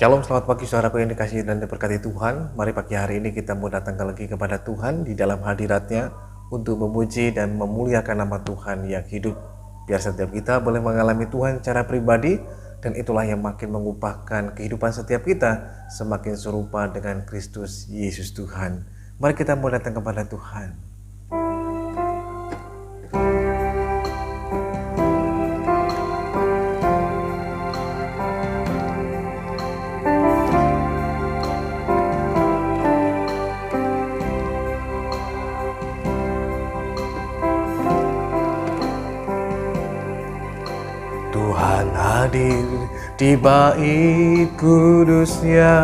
Shalom, selamat pagi saudaraku yang dikasihi dan diberkati Tuhan. Mari pagi hari ini kita mau datang lagi kepada Tuhan di dalam hadirat-Nya untuk memuji dan memuliakan nama Tuhan yang hidup. Biar setiap kita boleh mengalami Tuhan secara pribadi, dan itulah yang makin mengubahkan kehidupan setiap kita semakin serupa dengan Kristus Yesus Tuhan. Mari kita mau datang kepada Tuhan. Tuhan hadir di bait kudus-Nya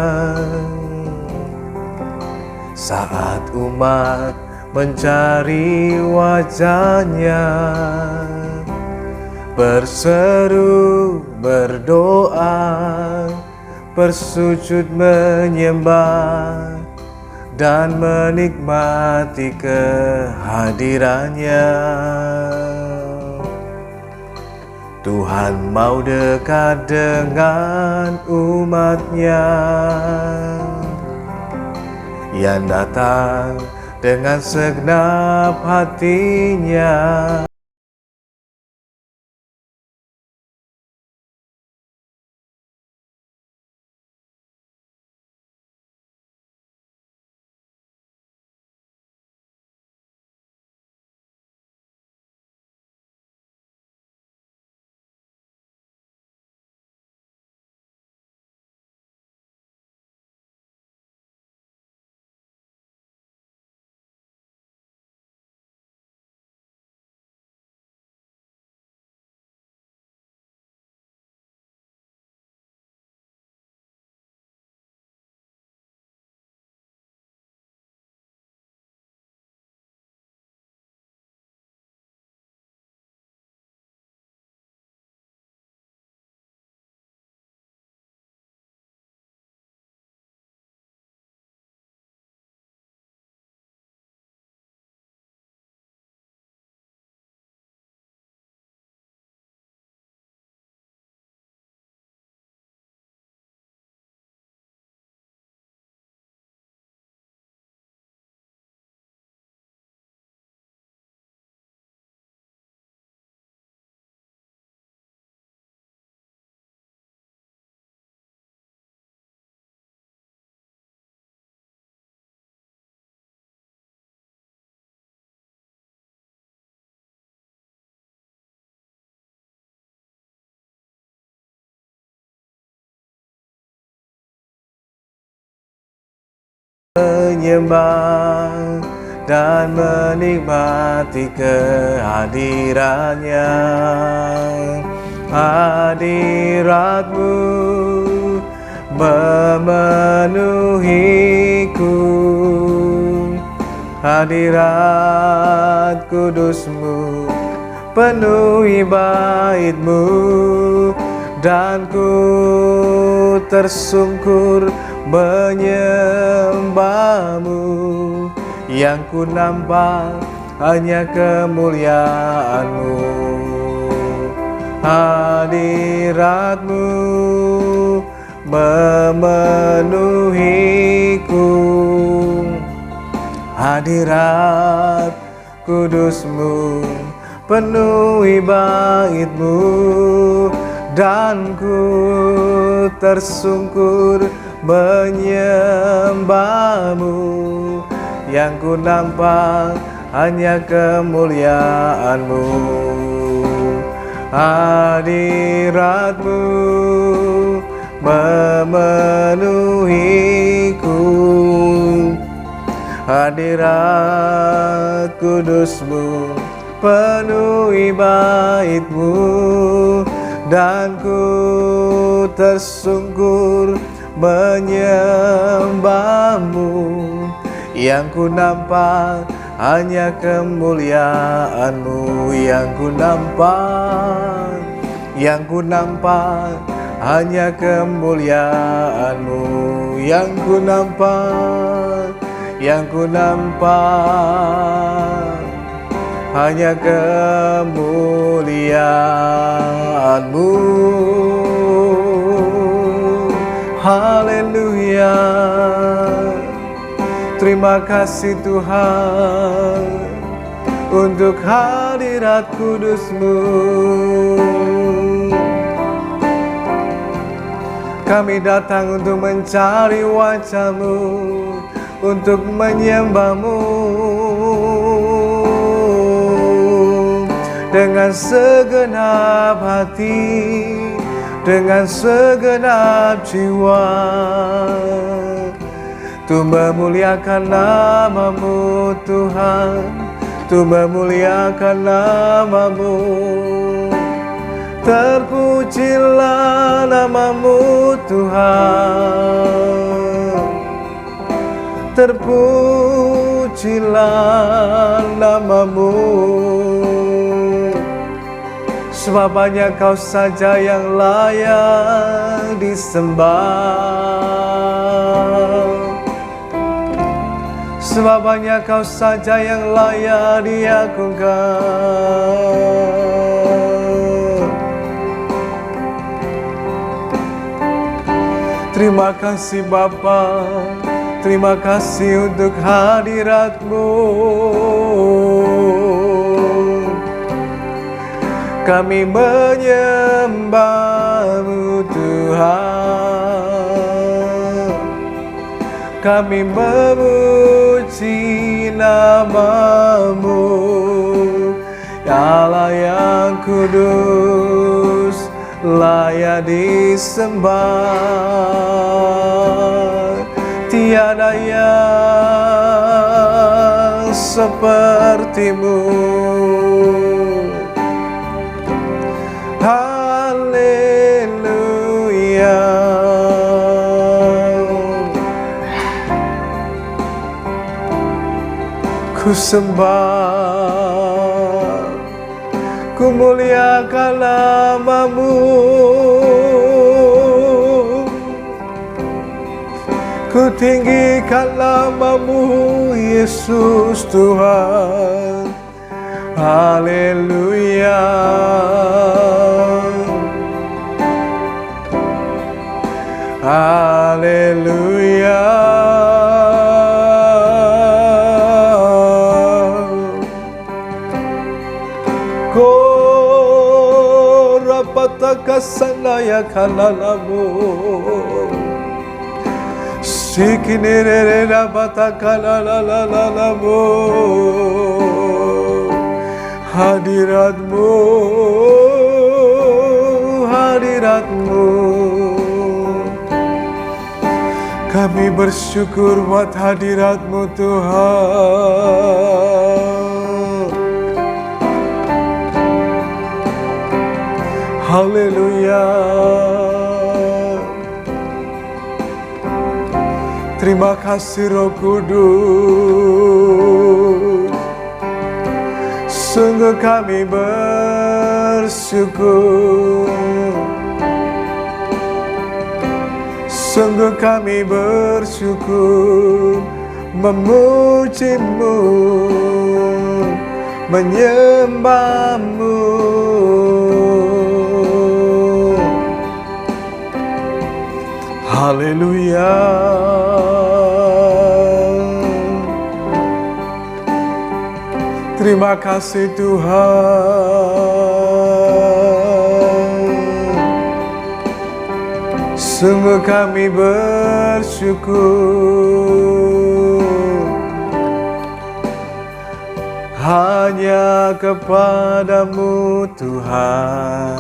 saat umat mencari wajah-Nya, berseru, berdoa, bersujud menyembah dan menikmati kehadiran-Nya. Tuhan mau dekat dengan umat-Nya yang datang dengan segenap hatinya. Menyembah dan menikmati kehadiran-Nya. Hadirat-Mu memenuhiku, hadirat kudus-Mu penuhi bait-Mu, dan ku tersungkur menyembah-Mu. Yang ku nampak hanya kemuliaan-Mu. Hadirat-Mu memenuhiku, hadirat kudus-Mu penuhi bait-Mu, dan ku tersungkur menyembah-Mu. Yang ku nampak hanya kemuliaan-Mu. Hadirat-Mu memenuhiku, hadirat kudus-Mu penuhi bait-Mu, dan ku tersungkur menyembah-Mu. Yang ku nampak hanya kemuliaan-Mu. Yang ku nampak hanya kemuliaan-Mu. Yang ku nampak hanya kemuliaan-Mu. Haleluya. Terima kasih Tuhan untuk hadirat kudus-Mu. Kami datang untuk mencari wajah-Mu, untuk menyembah-Mu dengan segenap hati, dengan segenap jiwa, untuk memuliakan nama-Mu Tuhan, untuk memuliakan nama-Mu. Terpujilah nama-Mu Tuhan, terpujilah nama-Mu, sebab hanya Kau saja yang layak disembah, sebab hanya Kau saja yang layak diagungkan. Terima kasih Bapa, terima kasih untuk hadirat-Mu. Kami menyembah-Mu Tuhan, kami memuji nama-Mu, ya Allah yang kudus, layak disembah. Tiada yang seperti-Mu. Haleluya. Ku sembah, ku muliakan nama-Mu, ku tinggikan nama-Mu Yesus Tuhan. Haleluya. Haleluya. Rapatakasanaya kalalamu, sikinere rapatakalalamu, hadirat-Mu, hadirat-Mu. Kami bersyukur buat hadirat-Mu Tuhan. Haleluya. Terima kasih Roh Kudus. Sungguh kami bersyukur, sungguh kami bersyukur, memuji-Mu, menyembah-Mu. Haleluya. Terima kasih Tuhan. Sungguh kami bersyukur hanya kepada-Mu Tuhan.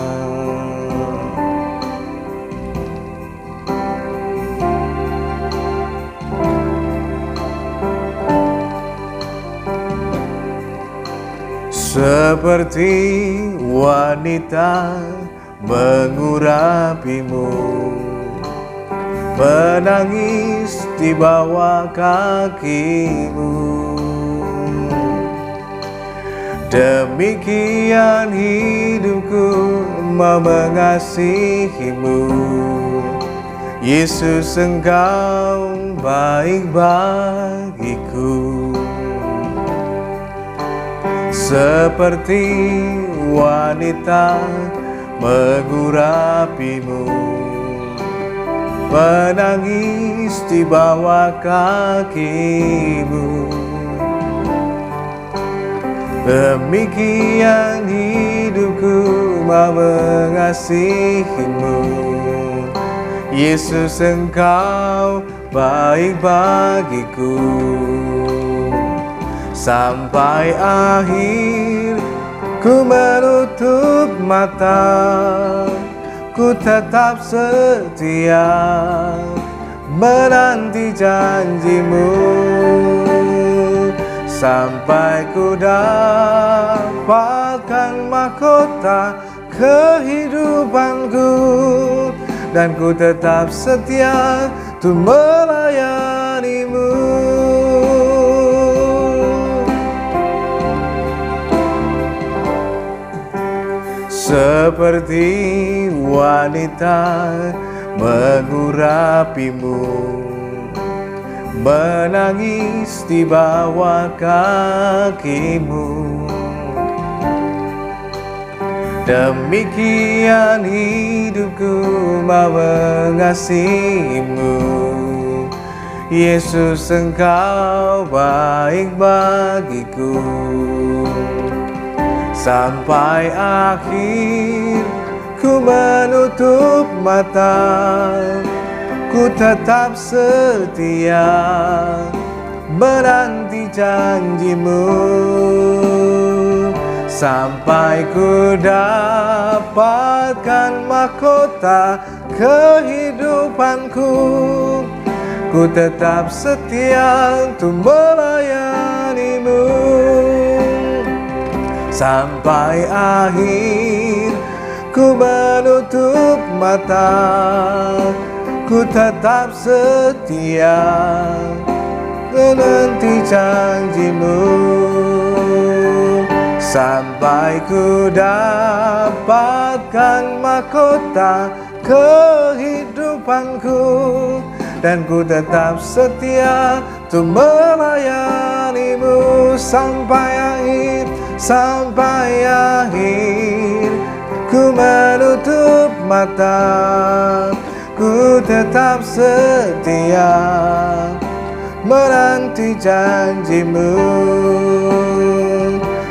Seperti wanita mengurapi-Mu, menangis di bawah kaki-Mu. Demikian hidupku mau mengasihi-Mu. Yesus, Engkau baik bagiku. Seperti wanita mengurapi-Mu, menangis di bawah kakimu. Demikian hidupku mau mengasihimu. Yesus, Engkau baik bagiku. Sampai akhir ku menutup mata, ku tetap setia menanti janjimu. Sampai ku dapatkan mahkota kehidupanku, dan ku tetap setia untuk melayanimu. Seperti wanita mengurapimu, menangis di bawah kakimu. Demikian hidupku mau mengasihimu. Yesus, Engkau baik bagiku. Sampai akhir ku menutup mata, ku tetap setia menanti janjimu. Sampai ku dapatkan mahkota kehidupanku, ku tetap setia untuk melayanimu. Sampai akhir ku menutup mata, ku tetap setia menanti janjimu. Sampai ku dapatkan mahkota kehidupanku, dan ku tetap setia untuk melayanimu. Sampai akhir ku menutup mata, ku tetap setia menanti janjimu.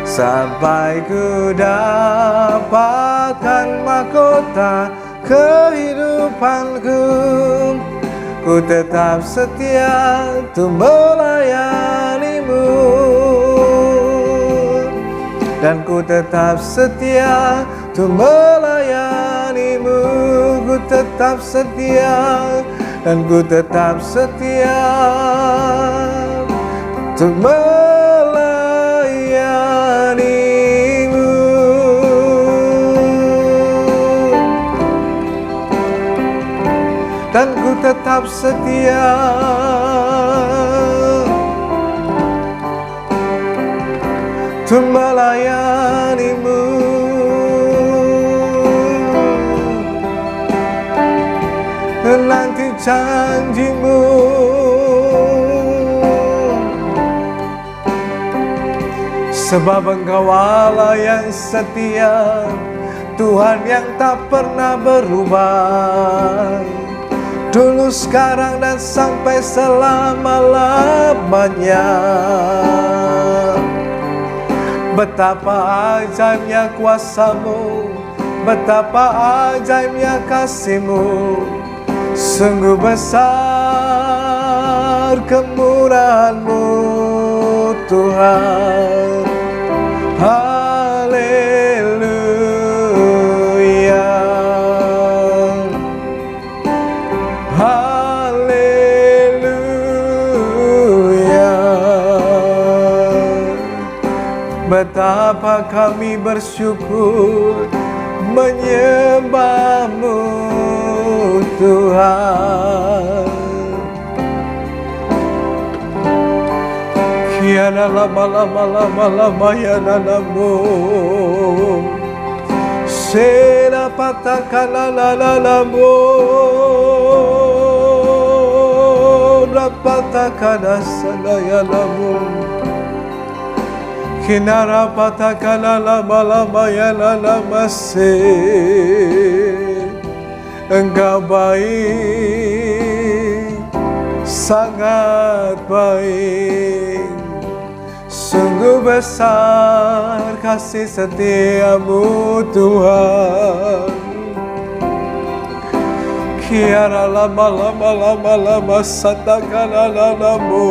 Sampai ku dapatkan mahkota kehidupanku, ku tetap setia untuk melayanimu. Dan ku tetap setia untuk melayanimu. Ku tetap setia, dan ku tetap setia untuk melayanimu. Dan ku tetap setia untuk melayanimu. Menanti janjimu. Sebab Engkau Allah yang setia, Tuhan yang tak pernah berubah, dulu, sekarang, dan sampai selama-lamanya. Betapa ajaibnya kuasa-Mu, betapa ajaibnya kasih-Mu, sungguh besar kemurahan-Mu, Tuhan. Haleluya, haleluya. Betapa kami bersyukur menyembah-Mu, Tuhan. Kiana lama ya nanamu, sera patakana nanamu, rapatakana sanaya namu. Kinara patakana lama ya nanamase. Engkau baik sangat baik, sungguh besar kasih setiamu Tuhan. Kiara lama lama lama lama satakana nanamu,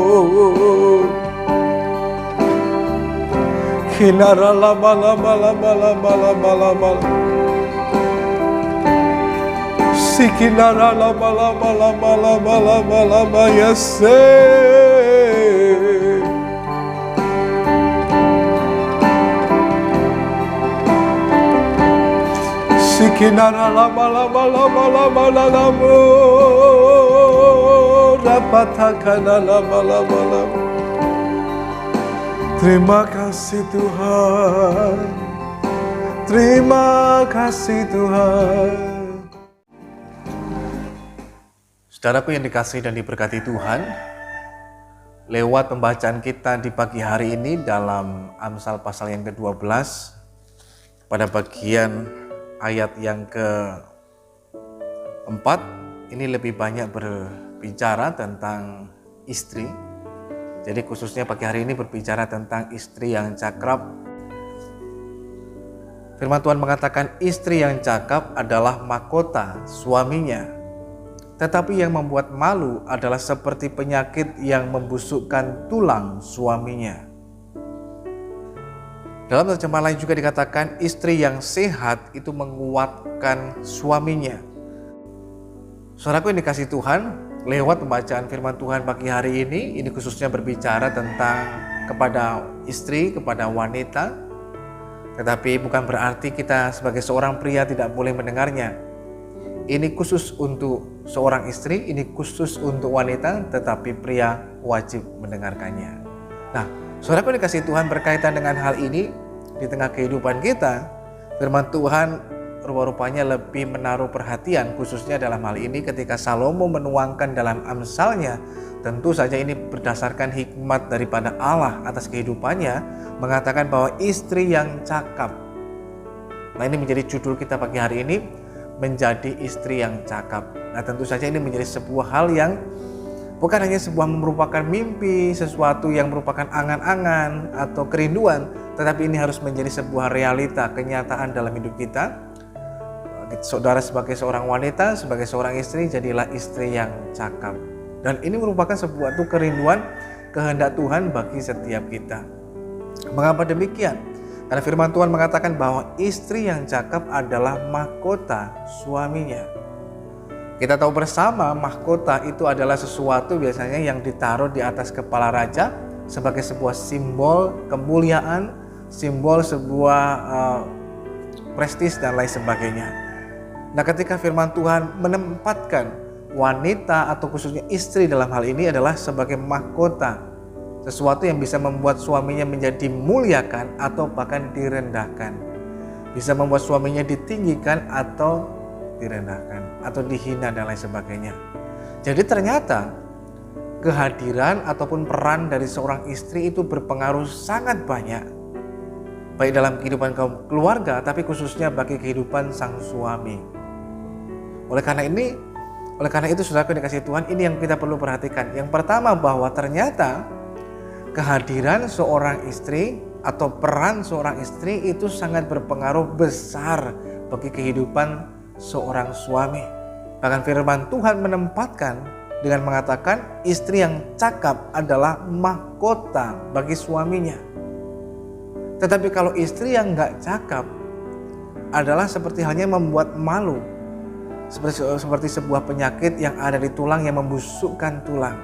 kinara lama lama lama lama lama lama, sikinara lama lama lama lama lama lama yase. Sikinara lama lama lama lama lama, rapatakana lama lama lama. Terima kasih Tuhan, terima kasih Tuhan. Saudaraku yang dikasihi dan diberkati Tuhan, lewat pembacaan kita di pagi hari ini dalam Amsal pasal yang ke-12 pada bagian ayat yang ke-4 ini lebih banyak berbicara tentang istri. Jadi khususnya pagi hari ini berbicara tentang istri yang cakap. Firman Tuhan mengatakan istri yang cakap adalah mahkota suaminya, tetapi yang membuat malu adalah seperti penyakit yang membusukkan tulang suaminya. Dalam terjemahan lain juga dikatakan istri yang sehat itu menguatkan suaminya. Saudaraku yang dikasihi Tuhan, lewat pembacaan firman Tuhan pagi hari ini khususnya berbicara tentang kepada istri, kepada wanita. Tetapi bukan berarti kita sebagai seorang pria tidak boleh mendengarnya. Ini khusus untuk seorang istri, ini khusus untuk wanita, tetapi pria wajib mendengarkannya. Nah, saudaraku yang dikasihi Tuhan, berkaitan dengan hal ini di tengah kehidupan kita, firman Tuhan rupa-rupanya lebih menaruh perhatian khususnya dalam hal ini ketika Salomo menuangkan dalam Amsalnya. Tentu saja ini berdasarkan hikmat daripada Allah atas kehidupannya, mengatakan bahwa istri yang cakap. Nah, ini menjadi judul kita pagi hari ini, menjadi istri yang cakap. Nah, tentu saja ini menjadi sebuah hal yang bukan hanya sebuah merupakan mimpi, sesuatu yang merupakan angan-angan atau kerinduan, tetapi ini harus menjadi sebuah realita, kenyataan dalam hidup kita. Saudara sebagai seorang wanita, sebagai seorang istri, jadilah istri yang cakap. Dan ini merupakan sebuah kerinduan, kehendak Tuhan bagi setiap kita. Mengapa demikian? Karena firman Tuhan mengatakan bahwa istri yang cakap adalah mahkota suaminya. Kita tahu bersama mahkota itu adalah sesuatu biasanya yang ditaruh di atas kepala raja sebagai sebuah simbol kemuliaan, simbol sebuah prestis dan lain sebagainya. Nah, ketika firman Tuhan menempatkan wanita atau khususnya istri dalam hal ini adalah sebagai mahkota, sesuatu yang bisa membuat suaminya menjadi muliakan atau bahkan direndahkan, bisa membuat suaminya ditinggikan atau direndahkan atau dihina dan lain sebagainya. Jadi ternyata kehadiran ataupun peran dari seorang istri itu berpengaruh sangat banyak, baik dalam kehidupan keluarga tapi khususnya bagi kehidupan sang suami. Oleh karena itu saudaraku yang dikasihi Tuhan, ini yang kita perlu perhatikan. Yang pertama, bahwa ternyata kehadiran seorang istri atau peran seorang istri itu sangat berpengaruh besar bagi kehidupan seorang suami. Bahkan firman Tuhan menempatkan dengan mengatakan istri yang cakap adalah mahkota bagi suaminya. Tetapi kalau istri yang gak cakap adalah seperti halnya membuat malu, seperti sebuah penyakit yang ada di tulang yang membusukkan tulang.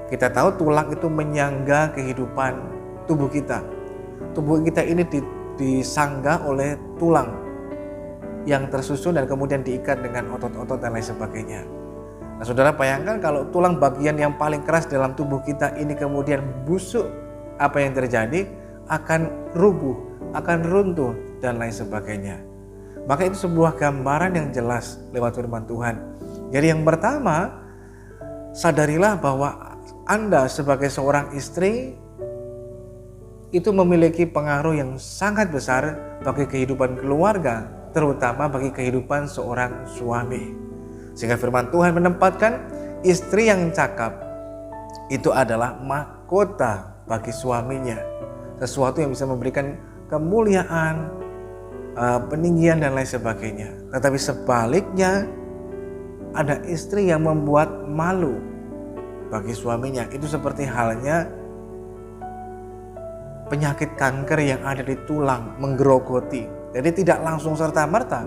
Kita tahu tulang itu menyangga kehidupan tubuh kita. Tubuh kita ini disanggah oleh tulang yang tersusun dan kemudian diikat dengan otot-otot dan lain sebagainya. Nah, saudara bayangkan kalau tulang bagian yang paling keras dalam tubuh kita ini kemudian busuk, apa yang terjadi? Akan rubuh, akan runtuh dan lain sebagainya. Maka itu sebuah gambaran yang jelas lewat firman Tuhan. Jadi yang pertama, sadarilah bahwa Anda sebagai seorang istri itu memiliki pengaruh yang sangat besar bagi kehidupan keluarga, terutama bagi kehidupan seorang suami. Sehingga firman Tuhan menempatkan istri yang cakap itu adalah mahkota bagi suaminya. Sesuatu yang bisa memberikan kemuliaan, peninggian dan lain sebagainya. Tetapi sebaliknya, ada istri yang membuat malu bagi suaminya. Itu seperti halnya penyakit kanker yang ada di tulang menggerogoti. Jadi tidak langsung serta-merta.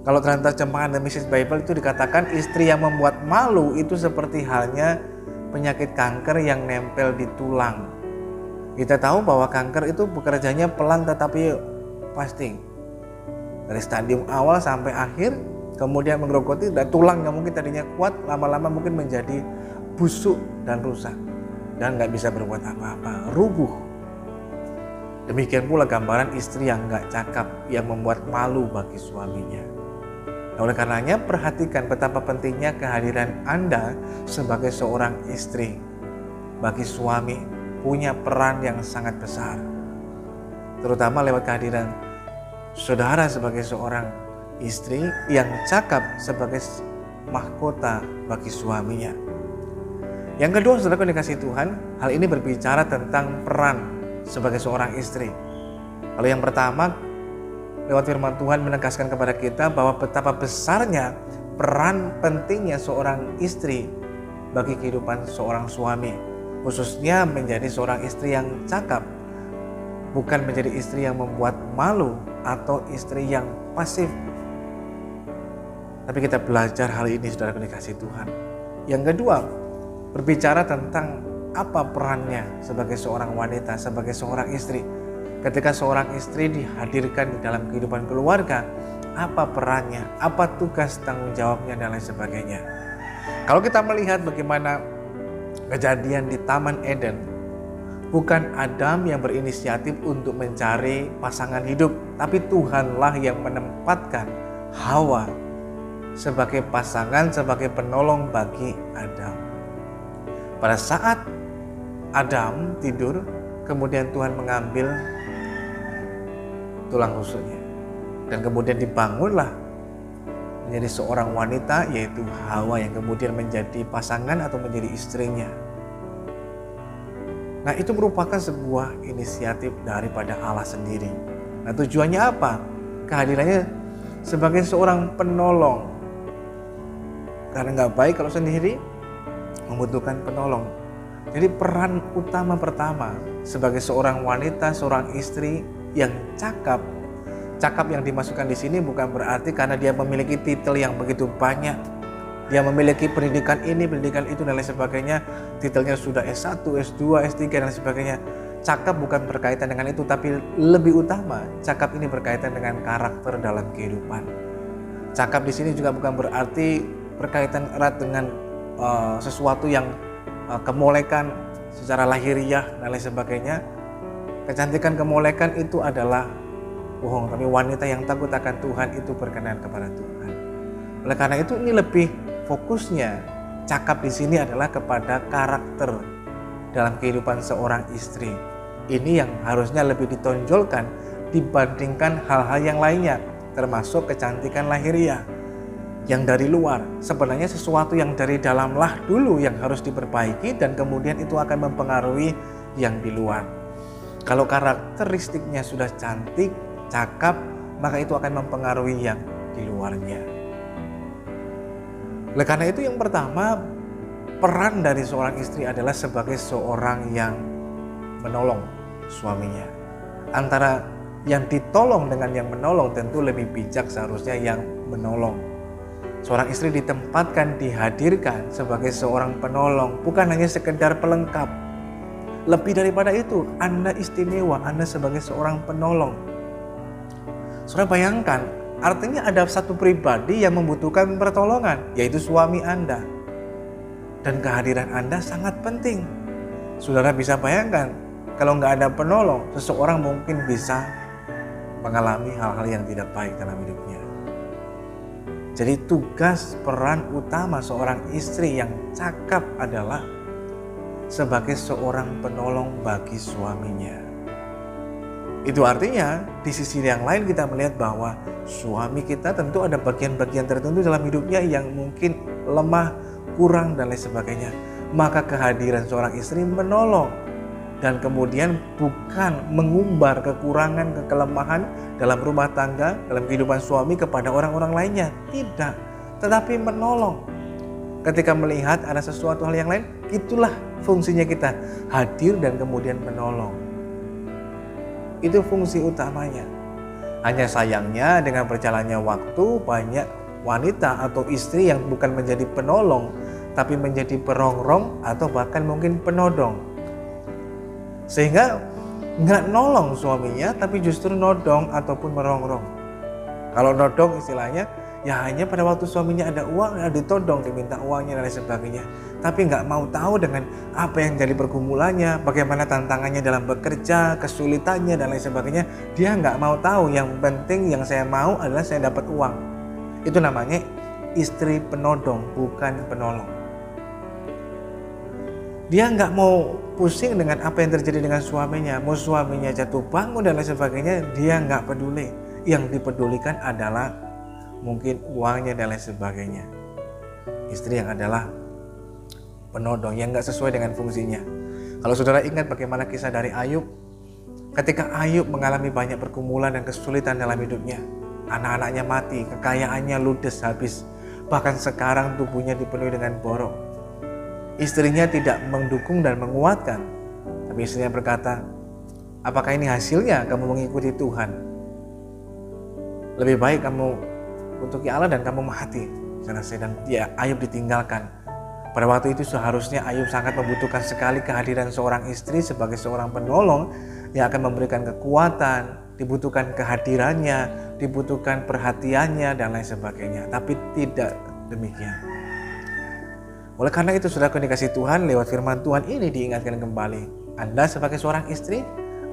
Kalau dalam terjemahan The Message Bible itu dikatakan istri yang membuat malu itu seperti halnya penyakit kanker yang nempel di tulang. Kita tahu bahwa kanker itu bekerjanya pelan tetapi pasti. Dari stadium awal sampai akhir, kemudian menggerogoti, dan tulang yang mungkin tadinya kuat lama-lama mungkin menjadi busuk dan rusak dan nggak bisa berbuat apa-apa, rubuh. Demikian pula gambaran istri yang nggak cakap, yang membuat malu bagi suaminya. Nah, oleh karenanya perhatikan betapa pentingnya kehadiran Anda sebagai seorang istri. Bagi suami punya peran yang sangat besar, terutama lewat kehadiran saudara sebagai seorang istri yang cakap sebagai mahkota bagi suaminya. Yang kedua, saudara yang dikasihi Tuhan, hal ini berbicara tentang peran sebagai seorang istri. Kalau yang pertama, lewat firman Tuhan menegaskan kepada kita bahwa betapa besarnya peran pentingnya seorang istri bagi kehidupan seorang suami, khususnya menjadi seorang istri yang cakap, bukan menjadi istri yang membuat malu atau istri yang pasif. Tapi kita belajar hal ini, saudara yang dikasihi Tuhan. Yang kedua, berbicara tentang apa perannya sebagai seorang wanita, sebagai seorang istri. Ketika seorang istri dihadirkan di dalam kehidupan keluarga, apa perannya, apa tugas tanggung jawabnya dan lain sebagainya. Kalau kita melihat bagaimana kejadian di Taman Eden, bukan Adam yang berinisiatif untuk mencari pasangan hidup, tapi Tuhanlah yang menempatkan Hawa sebagai pasangan, sebagai penolong bagi Adam. Pada saat Adam tidur, kemudian Tuhan mengambil tulang rusuknya, dan kemudian dibangunlah menjadi seorang wanita, yaitu Hawa, yang kemudian menjadi pasangan atau menjadi istrinya. Nah, itu merupakan sebuah inisiatif daripada Allah sendiri. Nah, tujuannya apa? Kehadirannya sebagai seorang penolong, karena nggak baik kalau sendiri, membutuhkan penolong. Jadi peran utama pertama sebagai seorang wanita, seorang istri yang cakap. Cakap yang dimasukkan di sini bukan berarti karena dia memiliki titel yang begitu banyak, dia memiliki pendidikan ini, pendidikan itu dan lain sebagainya, titelnya sudah S1, S2, S3 dan sebagainya. Cakap bukan berkaitan dengan itu, tapi lebih utama cakap ini berkaitan dengan karakter dalam kehidupan. Cakap di sini juga bukan berarti berkaitan erat dengan sesuatu yang kemolekan secara lahiriah dan lain sebagainya. Kecantikan kemolekan itu adalah bohong, tapi wanita yang takut akan Tuhan itu berkenan kepada Tuhan. Oleh karena itu, ini lebih fokusnya cakap di sini adalah kepada karakter dalam kehidupan seorang istri. Ini yang harusnya lebih ditonjolkan dibandingkan hal-hal yang lainnya, termasuk kecantikan lahiriah yang dari luar. Sebenarnya sesuatu yang dari dalamlah dulu yang harus diperbaiki, dan kemudian itu akan mempengaruhi yang di luar. Kalau karakteristiknya sudah cantik, cakap, maka itu akan mempengaruhi yang di luarnya. Oleh karena itu, yang pertama, peran dari seorang istri adalah sebagai seorang yang menolong suaminya. Antara yang ditolong dengan yang menolong, tentu lebih bijak seharusnya yang menolong. Seorang istri ditempatkan, dihadirkan sebagai seorang penolong, bukan hanya sekedar pelengkap. Lebih daripada itu, Anda istimewa, Anda sebagai seorang penolong. Saudara bayangkan, artinya ada satu pribadi yang membutuhkan pertolongan, yaitu suami Anda. Dan kehadiran Anda sangat penting. Saudara bisa bayangkan, kalau nggak ada penolong, seseorang mungkin bisa mengalami hal-hal yang tidak baik dalam hidupnya. Jadi tugas peran utama seorang istri yang cakap adalah sebagai seorang penolong bagi suaminya. Itu artinya di sisi yang lain kita melihat bahwa suami kita tentu ada bagian-bagian tertentu dalam hidupnya yang mungkin lemah, kurang dan lain sebagainya. maka kehadiran seorang istri menolong. Dan kemudian bukan mengumbar kekurangan, kelemahan dalam rumah tangga, dalam kehidupan suami kepada orang-orang lainnya. Tidak, tetapi menolong. Ketika melihat ada sesuatu hal yang lain, itulah fungsinya kita, hadir dan kemudian menolong. Itu fungsi utamanya. Hanya sayangnya dengan berjalannya waktu, banyak wanita atau istri yang bukan menjadi penolong, tapi menjadi perongrong atau bahkan mungkin penodong. Sehingga nggak nolong suaminya, tapi justru nodong ataupun merongrong. Kalau nodong istilahnya, ya hanya pada waktu suaminya ada uang, ya ditodong, diminta uangnya dan lain sebagainya. Tapi nggak mau tahu dengan apa yang jadi pergumulannya, bagaimana tantangannya dalam bekerja, kesulitannya dan lain sebagainya. Dia nggak mau tahu, yang penting yang saya mau adalah saya dapat uang. Itu namanya istri penodong, bukan penolong. Dia nggak mau pusing dengan apa yang terjadi dengan suaminya. Mau suaminya jatuh bangun dan lain sebagainya, dia nggak peduli. Yang dipedulikan adalah mungkin uangnya dan lain sebagainya. Istri yang adalah penodong, yang nggak sesuai dengan fungsinya. Kalau saudara ingat bagaimana kisah dari Ayub, ketika Ayub mengalami banyak pergumulan dan kesulitan dalam hidupnya, anak-anaknya mati, kekayaannya ludes habis, bahkan sekarang tubuhnya dipenuhi dengan borok. Istrinya tidak mendukung dan menguatkan, tapi istrinya berkata, apakah ini hasilnya kamu mengikuti Tuhan? Lebih baik kamu untuki Allah dan kamu mati. Dan ya, Ayub ditinggalkan. Pada waktu itu seharusnya Ayub sangat membutuhkan sekali kehadiran seorang istri sebagai seorang penolong yang akan memberikan kekuatan, dibutuhkan kehadirannya, dibutuhkan perhatiannya dan lain sebagainya. Tapi tidak demikian. Oleh karena itu, saudara yang dikasihi Tuhan, lewat firman Tuhan ini diingatkan kembali. Anda sebagai seorang istri,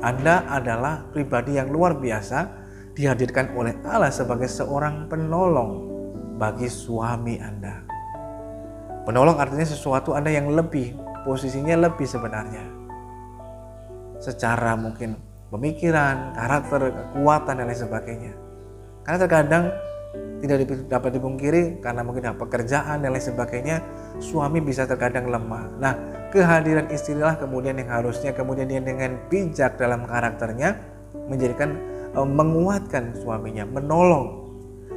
Anda adalah pribadi yang luar biasa, dihadirkan oleh Allah sebagai seorang penolong bagi suami Anda. Penolong artinya sesuatu Anda yang lebih, posisinya lebih sebenarnya. Secara mungkin pemikiran, karakter, kekuatan dan lain sebagainya. Karena terkadang tidak dapat dipungkiri karena mungkin pekerjaan dan lain sebagainya, suami bisa terkadang lemah. Nah, kehadiran istrilah kemudian yang harusnya kemudian dia dengan bijak dalam karakternya menjadikan menguatkan suaminya, menolong.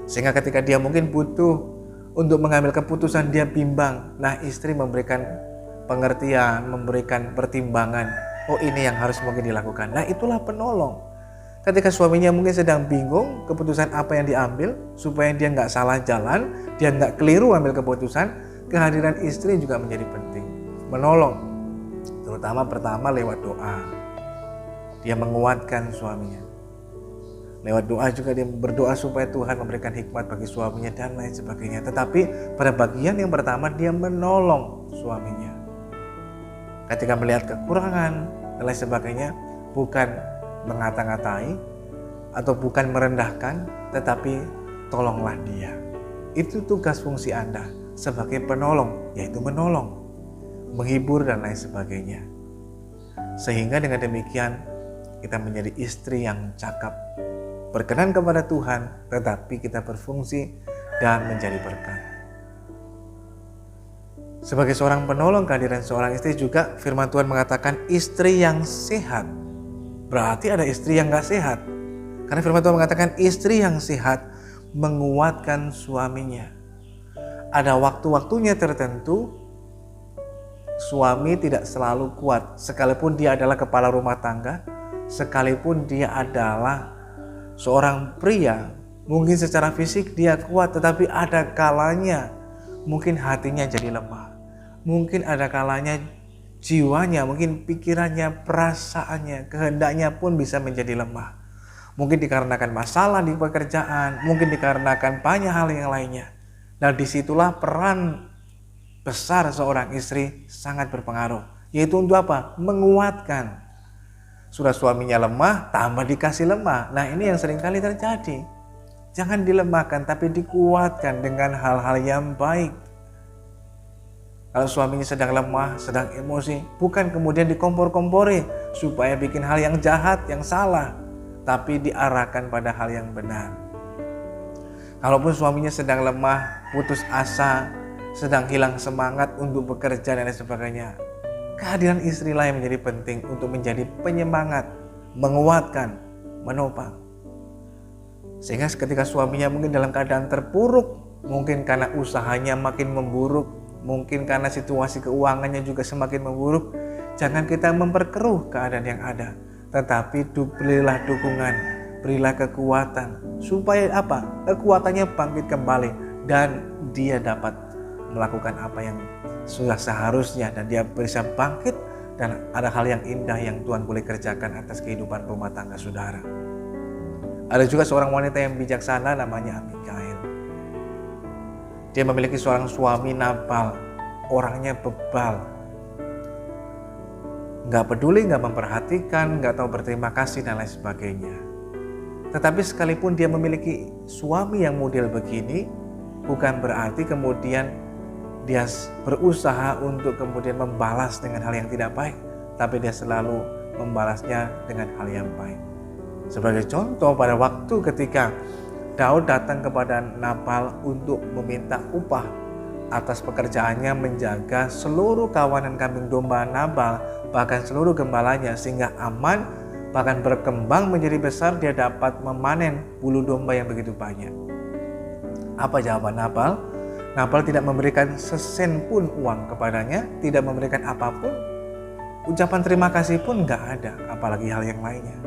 Sehingga ketika dia mungkin butuh untuk mengambil keputusan, dia bimbang. Nah, istri memberikan pengertian, memberikan pertimbangan. Oh, ini yang harus mungkin dilakukan. Nah, itulah penolong. Ketika suaminya mungkin sedang bingung keputusan apa yang diambil, supaya dia nggak salah jalan, dia nggak keliru ambil keputusan, kehadiran istri juga menjadi penting. Menolong, terutama pertama lewat doa. Dia menguatkan suaminya. Lewat doa juga dia berdoa supaya Tuhan memberikan hikmat bagi suaminya dan lain sebagainya. Tetapi pada bagian yang pertama dia menolong suaminya. Ketika melihat kekurangan dan lain sebagainya, bukan mengata-ngatai atau bukan merendahkan, tetapi tolonglah dia. Itu tugas fungsi Anda sebagai penolong, yaitu menolong, menghibur dan lain sebagainya. Sehingga dengan demikian kita menjadi istri yang cakap, berkenan kepada Tuhan, tetapi kita berfungsi dan menjadi berkat. Sebagai seorang penolong, kehadiran seorang istri juga firman Tuhan mengatakan istri yang sehat. Berarti ada istri yang gak sehat. Karena firman Tuhan mengatakan istri yang sehat menguatkan suaminya. Ada waktu-waktunya tertentu suami tidak selalu kuat. Sekalipun dia adalah kepala rumah tangga, sekalipun dia adalah seorang pria, mungkin secara fisik dia kuat, tetapi ada kalanya mungkin hatinya jadi lemah. Mungkin ada kalanya jiwanya, mungkin pikirannya, perasaannya, kehendaknya pun bisa menjadi lemah. Mungkin dikarenakan masalah di pekerjaan, mungkin dikarenakan banyak hal yang lainnya. Nah, disitulah peran besar seorang istri sangat berpengaruh. Yaitu untuk apa? Menguatkan. Sudah suaminya lemah, tambah dikasih lemah. Nah, ini yang seringkali terjadi. Jangan dilemahkan, tapi dikuatkan dengan hal-hal yang baik. Kalau suaminya sedang lemah, sedang emosi, bukan kemudian dikompor-kompori supaya bikin hal yang jahat, yang salah, tapi diarahkan pada hal yang benar. Kalaupun suaminya sedang lemah, putus asa, sedang hilang semangat untuk bekerja dan lain sebagainya, kehadiran istrilah yang menjadi penting untuk menjadi penyemangat, menguatkan, menopang. Sehingga ketika suaminya mungkin dalam keadaan terpuruk, mungkin karena usahanya makin memburuk, mungkin karena situasi keuangannya juga semakin memburuk, jangan kita memperkeruh keadaan yang ada, tetapi berilah dukungan, berilah kekuatan, supaya apa? Kekuatannya bangkit kembali dan dia dapat melakukan apa yang sudah seharusnya, dan dia bisa bangkit dan ada hal yang indah yang Tuhan boleh kerjakan atas kehidupan rumah tangga saudara. Ada juga seorang wanita yang bijaksana namanya Abigail. Dia memiliki seorang suami Nabal, orangnya bebal, gak peduli, gak memperhatikan, gak tahu berterima kasih dan lain sebagainya. Tetapi sekalipun dia memiliki suami yang model begini, bukan berarti kemudian dia berusaha untuk kemudian membalas dengan hal yang tidak baik, tapi dia selalu membalasnya dengan hal yang baik. Sebagai contoh, pada waktu ketika Daud datang kepada Nabal untuk meminta upah atas pekerjaannya menjaga seluruh kawanan kambing domba Nabal, bahkan seluruh gembalanya, sehingga aman, bahkan berkembang menjadi besar, dia dapat memanen bulu domba yang begitu banyak. Apa jawaban Nabal? Nabal tidak memberikan sesen pun uang kepadanya, tidak memberikan apapun, ucapan terima kasih pun gak ada, apalagi hal yang lainnya.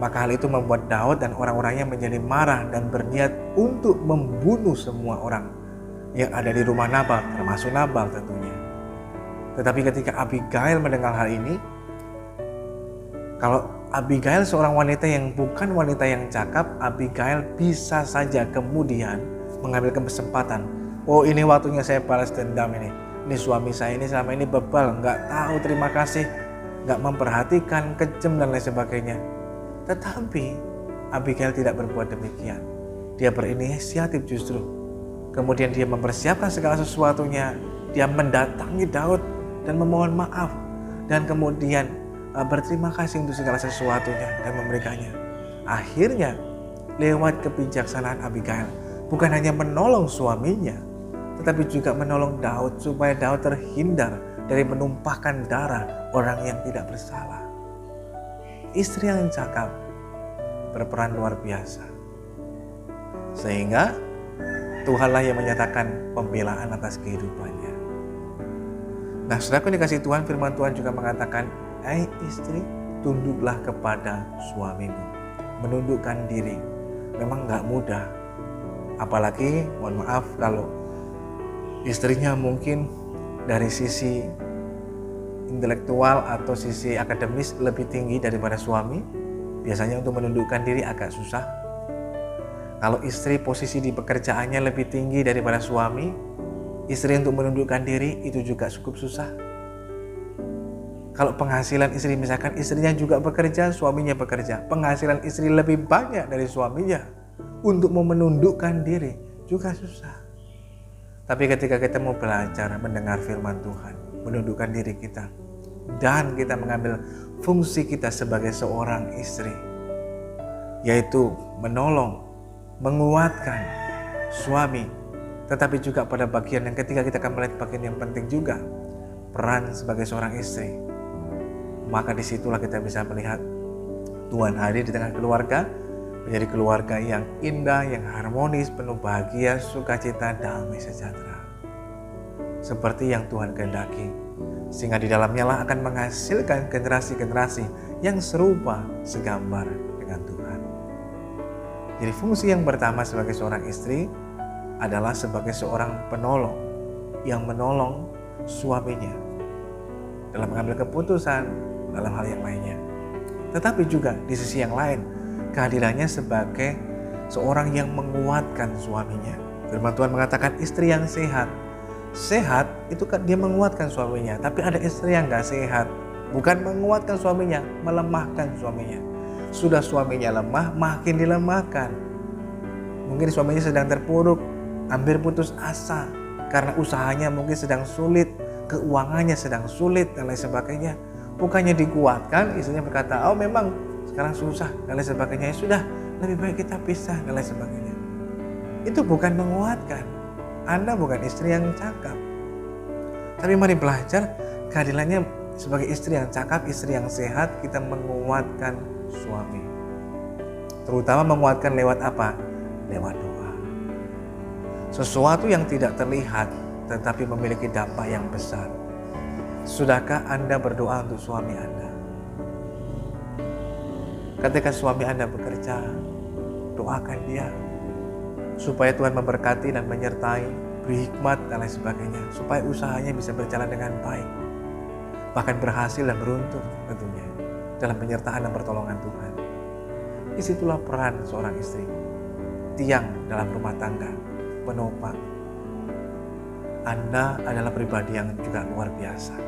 Maka hal itu membuat Daud dan orang-orangnya menjadi marah dan berniat untuk membunuh semua orang yang ada di rumah Nabal, termasuk Nabal tentunya. Tetapi ketika Abigail mendengar hal ini, kalau Abigail seorang wanita yang bukan wanita yang cakap, Abigail bisa saja kemudian mengambil kesempatan. Oh, ini waktunya saya balas dendam ini. Ini suami saya ini selama ini bebal, nggak tahu terima kasih, nggak memperhatikan, kejam dan lain sebagainya. Tetapi Abigail tidak berbuat demikian. Dia berinisiatif justru. Kemudian dia mempersiapkan segala sesuatunya. Dia mendatangi Daud dan memohon maaf. Dan kemudian berterima kasih untuk segala sesuatunya dan memberikannya. Akhirnya lewat kebijaksanaan Abigail, bukan hanya menolong suaminya, tetapi juga menolong Daud supaya Daud terhindar dari menumpahkan darah orang yang tidak bersalah. Istri yang cakap berperan luar biasa, sehingga Tuhanlah yang menyatakan pembelaan atas kehidupannya. Nah, saudaraku dikasih Tuhan, firman Tuhan juga mengatakan, "Hai istri, tunduklah kepada suamimu." Menundukkan diri memang gak mudah, apalagi mohon maaf kalau istrinya mungkin dari sisi intelektual atau sisi akademis lebih tinggi daripada suami. Biasanya untuk menundukkan diri agak susah. Kalau istri posisi di pekerjaannya lebih tinggi daripada suami, istri untuk menundukkan diri itu juga cukup susah. Kalau penghasilan istri, misalkan istrinya juga bekerja, suaminya bekerja, penghasilan istri lebih banyak dari suaminya, untuk mau menundukkan diri juga susah. Tapi ketika kita mau belajar mendengar firman Tuhan, menundukkan diri kita, dan kita mengambil fungsi kita sebagai seorang istri, yaitu menolong, menguatkan suami, tetapi juga pada bagian yang ketika kita akan melihat bagian yang penting juga, peran sebagai seorang istri, maka disitulah kita bisa melihat Tuhan hadir di tengah keluarga, menjadi keluarga yang indah, yang harmonis, penuh bahagia, sukacita, damai sejahtera, seperti yang Tuhan kehendaki, sehingga di dalamnya lah akan menghasilkan generasi-generasi yang serupa segambar dengan Tuhan. Jadi fungsi yang pertama sebagai seorang istri adalah sebagai seorang penolong yang menolong suaminya dalam mengambil keputusan, dalam hal yang lainnya. Tetapi juga di sisi yang lain, kehadirannya sebagai seorang yang menguatkan suaminya. Firman Tuhan mengatakan istri yang sehat itu kan dia menguatkan suaminya. Tapi ada istri yang gak sehat, bukan menguatkan suaminya, melemahkan suaminya. Sudah suaminya lemah, makin dilemahkan. Mungkin suaminya sedang terpuruk, hampir putus asa karena usahanya mungkin sedang sulit, keuangannya sedang sulit dan lain sebagainya. Bukannya dikuatkan, istrinya berkata, oh memang sekarang susah dan lain sebagainya, ya sudah lebih baik kita pisah dan lain sebagainya. Itu bukan menguatkan, Anda bukan istri yang cakap. Tapi mari belajar keadilannya sebagai istri yang cakap, istri yang sehat, kita menguatkan suami. Terutama menguatkan lewat apa? Lewat doa. Sesuatu yang tidak terlihat tetapi memiliki dampak yang besar. Sudahkah Anda berdoa untuk suami Anda? Ketika suami Anda bekerja, doakan dia supaya Tuhan memberkati dan menyertai, beri hikmat dan lain sebagainya, supaya usahanya bisa berjalan dengan baik, bahkan berhasil dan beruntung tentunya dalam penyertaan dan pertolongan Tuhan. Disitulah peran seorang istri, tiang dalam rumah tangga, penopang. Anda adalah pribadi yang juga luar biasa.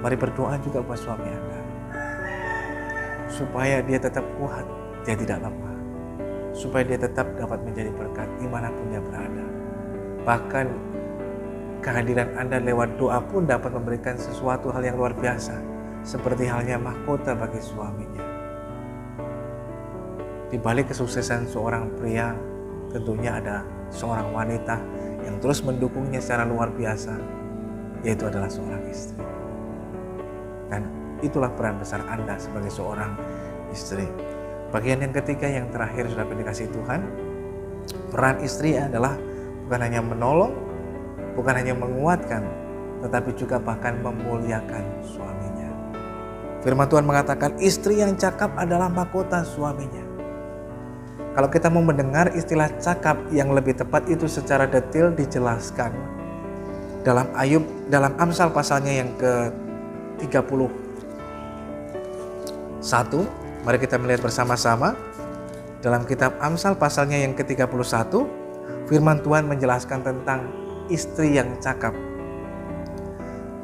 Mari berdoa juga buat suami Anda, supaya dia tetap kuat, dia tidak lemah, supaya dia tetap dapat menjadi berkat dimanapun dia berada. Bahkan kehadiran Anda lewat doa pun dapat memberikan sesuatu hal yang luar biasa, seperti halnya mahkota bagi suaminya. Di balik kesuksesan seorang pria, tentunya ada seorang wanita yang terus mendukungnya secara luar biasa, yaitu adalah seorang istri. Dan itulah peran besar Anda sebagai seorang istri. Bagian yang ketiga yang terakhir sudah dikasih Tuhan, peran istri adalah bukan hanya menolong, bukan hanya menguatkan, tetapi juga bahkan memuliakan suaminya. Firman Tuhan mengatakan istri yang cakap adalah mahkota suaminya. Kalau kita mau mendengar istilah cakap yang lebih tepat itu secara detail dijelaskan dalam dalam Amsal pasalnya yang ke-31. Mari kita melihat bersama-sama dalam kitab Amsal pasalnya yang ke-31. Firman Tuhan menjelaskan tentang istri yang cakap.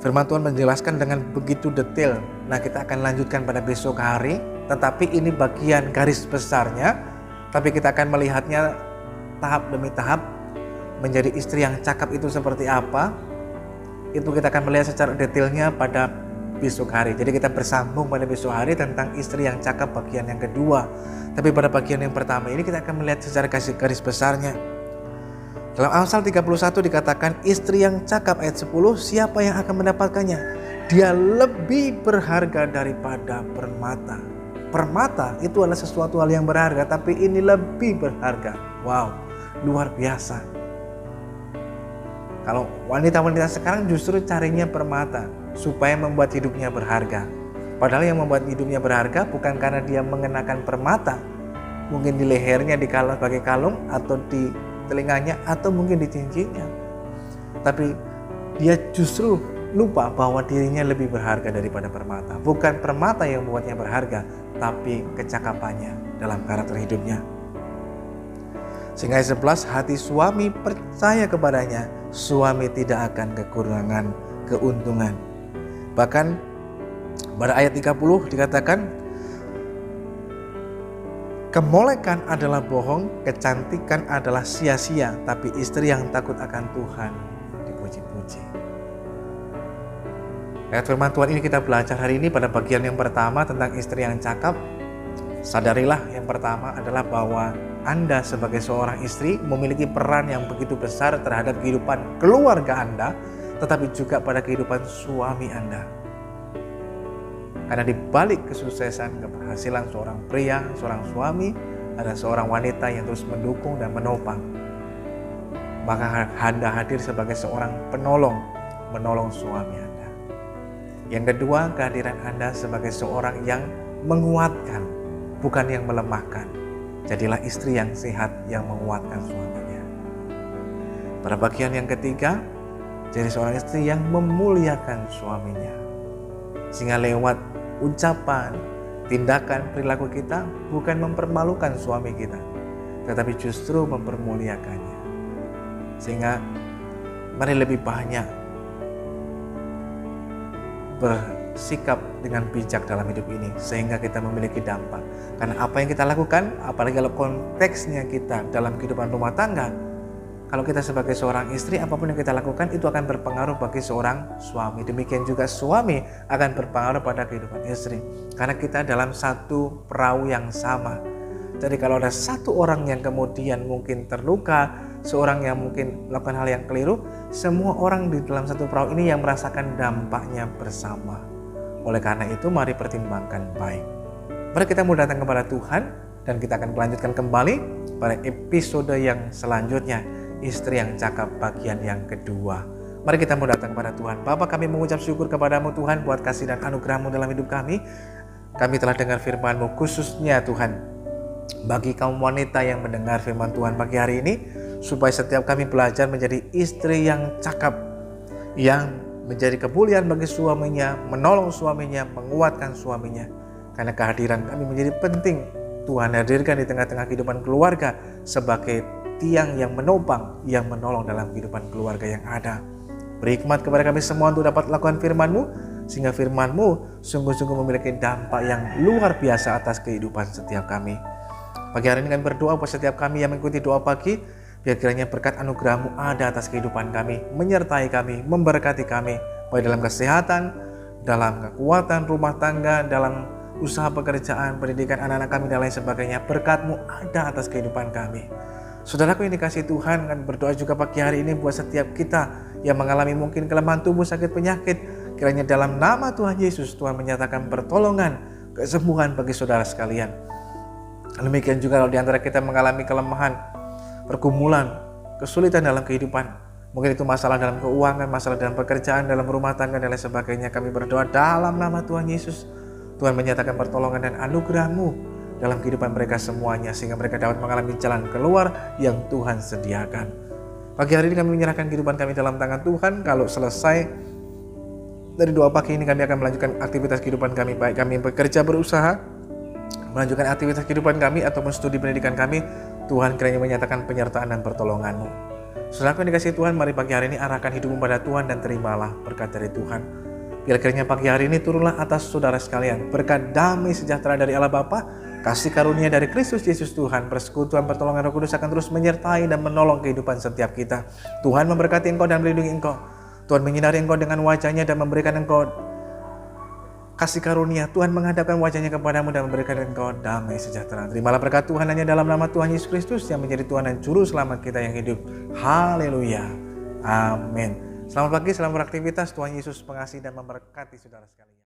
Firman Tuhan menjelaskan dengan begitu detail. Nah, kita akan lanjutkan pada besok hari, tetapi ini bagian garis besarnya. Tapi kita akan melihatnya tahap demi tahap. Menjadi istri yang cakap itu seperti apa, itu kita akan melihat secara detailnya pada besok hari. Jadi kita bersambung pada besok hari tentang istri yang cakap bagian yang kedua. Tapi pada bagian yang pertama ini kita akan melihat secara garis besarnya. Dalam Amsal 31 dikatakan istri yang cakap ayat 10, siapa yang akan mendapatkannya? Dia lebih berharga daripada permata. Permata itu adalah sesuatu hal yang berharga, tapi ini lebih berharga. Wow, luar biasa. Kalau wanita-wanita sekarang justru carinya permata supaya membuat hidupnya berharga. Padahal yang membuat hidupnya berharga bukan karena dia mengenakan permata, mungkin di lehernya sebagai kalung, atau di telinganya, atau mungkin di cincinnya. Tapi dia justru lupa bahwa dirinya lebih berharga daripada permata. Bukan permata yang membuatnya berharga, tapi kecakapannya dalam karakter hidupnya. Sehingga ayat 11, hati suami percaya kepadanya, suami tidak akan kekurangan keuntungan. Bahkan pada ayat 30 dikatakan, kemolekan adalah bohong, kecantikan adalah sia-sia, tapi istri yang takut akan Tuhan dipuji-puji. Ayat firman Tuhan ini kita belajar hari ini pada bagian yang pertama tentang istri yang cakap. Sadarilah yang pertama adalah bahwa Anda sebagai seorang istri memiliki peran yang begitu besar terhadap kehidupan keluarga Anda, tetapi juga pada kehidupan suami Anda. Karena di balik kesuksesan, keberhasilan seorang pria, seorang suami, ada seorang wanita yang terus mendukung dan menopang. Maka Anda hadir sebagai seorang menolong suami Anda. Yang kedua, kehadiran Anda sebagai seorang yang menguatkan, bukan yang melemahkan. Jadilah istri yang sehat yang menguatkan suaminya. Pada bagian yang ketiga, jadi seorang istri yang memuliakan suaminya. Sehingga lewat ucapan, tindakan, perilaku kita bukan mempermalukan suami kita, tetapi justru mempermuliakannya. Sehingga mari lebih banyak bersikap dengan bijak dalam hidup ini, sehingga kita memiliki dampak. Karena apa yang kita lakukan, apalagi kalau konteksnya kita dalam kehidupan rumah tangga, kalau kita sebagai seorang istri, apapun yang kita lakukan itu akan berpengaruh bagi seorang suami. Demikian juga suami akan berpengaruh pada kehidupan istri, karena kita dalam satu perahu yang sama. Jadi kalau ada satu orang yang kemudian mungkin terluka, seorang yang mungkin melakukan hal yang keliru, semua orang di dalam satu perahu ini yang merasakan dampaknya bersama. Oleh karena itu, mari pertimbangkan baik. Mari kita mau datang kepada Tuhan dan kita akan melanjutkan kembali pada episode yang selanjutnya, istri yang cakap bagian yang kedua. Mari kita mau datang kepada Tuhan. Bapa, kami mengucap syukur kepadamu Tuhan buat kasih dan anugerah-Mu dalam hidup kami. Kami telah dengar firman-Mu, khususnya Tuhan bagi kaum wanita yang mendengar firman Tuhan pagi hari ini, supaya setiap kami belajar menjadi istri yang cakap, yang menjadi kemuliaan bagi suaminya, menolong suaminya, menguatkan suaminya. Karena kehadiran kami menjadi penting. Tuhan hadirkan di tengah-tengah kehidupan keluarga sebagai tiang yang menopang, yang menolong dalam kehidupan keluarga yang ada. Beri hikmat kepada kami semua untuk dapat lakukan firman-Mu, sehingga firman-Mu sungguh-sungguh memiliki dampak yang luar biasa atas kehidupan setiap kami. Pagi hari ini kami berdoa buat setiap kami yang mengikuti doa pagi, biar kiranya berkat anugerah-Mu ada atas kehidupan kami, menyertai kami, memberkati kami, baik dalam kesehatan, dalam kekuatan rumah tangga, dalam usaha pekerjaan, pendidikan anak-anak kami dan lain sebagainya. Berkat-Mu ada atas kehidupan kami. Saudaraku yang dikasihi Tuhan, kami berdoa juga pagi hari ini buat setiap kita yang mengalami mungkin kelemahan tubuh, sakit, penyakit. Kiranya dalam nama Tuhan Yesus, Tuhan menyatakan pertolongan, kesembuhan bagi saudara sekalian. Demikian juga kalau di antara kita mengalami kelemahan, pergumulan, kesulitan dalam kehidupan, mungkin itu masalah dalam keuangan, masalah dalam pekerjaan, dalam rumah tangga dan lain sebagainya, kami berdoa dalam nama Tuhan Yesus, Tuhan menyatakan pertolongan dan anugerah-Mu dalam kehidupan mereka semuanya, sehingga mereka dapat mengalami jalan keluar yang Tuhan sediakan. Pagi hari ini kami menyerahkan kehidupan kami dalam tangan Tuhan. Kalau selesai dari doa pagi ini, kami akan melanjutkan aktivitas kehidupan kami, baik kami bekerja, berusaha, melanjutkan aktivitas kehidupan kami ataupun studi pendidikan kami. Tuhan kiranya menyatakan penyertaan dan pertolongan-Mu. Saudaraku yang dikasihi Tuhan, mari pagi hari ini arahkan hidupmu pada Tuhan dan terimalah berkat dari Tuhan. Biar kiranya pagi hari ini turunlah atas saudara sekalian berkat damai sejahtera dari Allah Bapa, kasih karunia dari Kristus Yesus Tuhan, persekutuan pertolongan Roh Kudus akan terus menyertai dan menolong kehidupan setiap kita. Tuhan memberkati engkau dan melindungi engkau. Tuhan menyinari engkau dengan wajah-Nya dan memberikan engkau kasih karunia. Tuhan menghadapkan wajah-Nya kepadamu dan memberikan engkau damai sejahtera. Terimalah berkat Tuhan hanya dalam nama Tuhan Yesus Kristus yang menjadi Tuhan dan Juru Selamat kita yang hidup. Haleluya. Amin. Selamat pagi, selamat beraktivitas. Tuhan Yesus mengasihi dan memberkati saudara sekalian.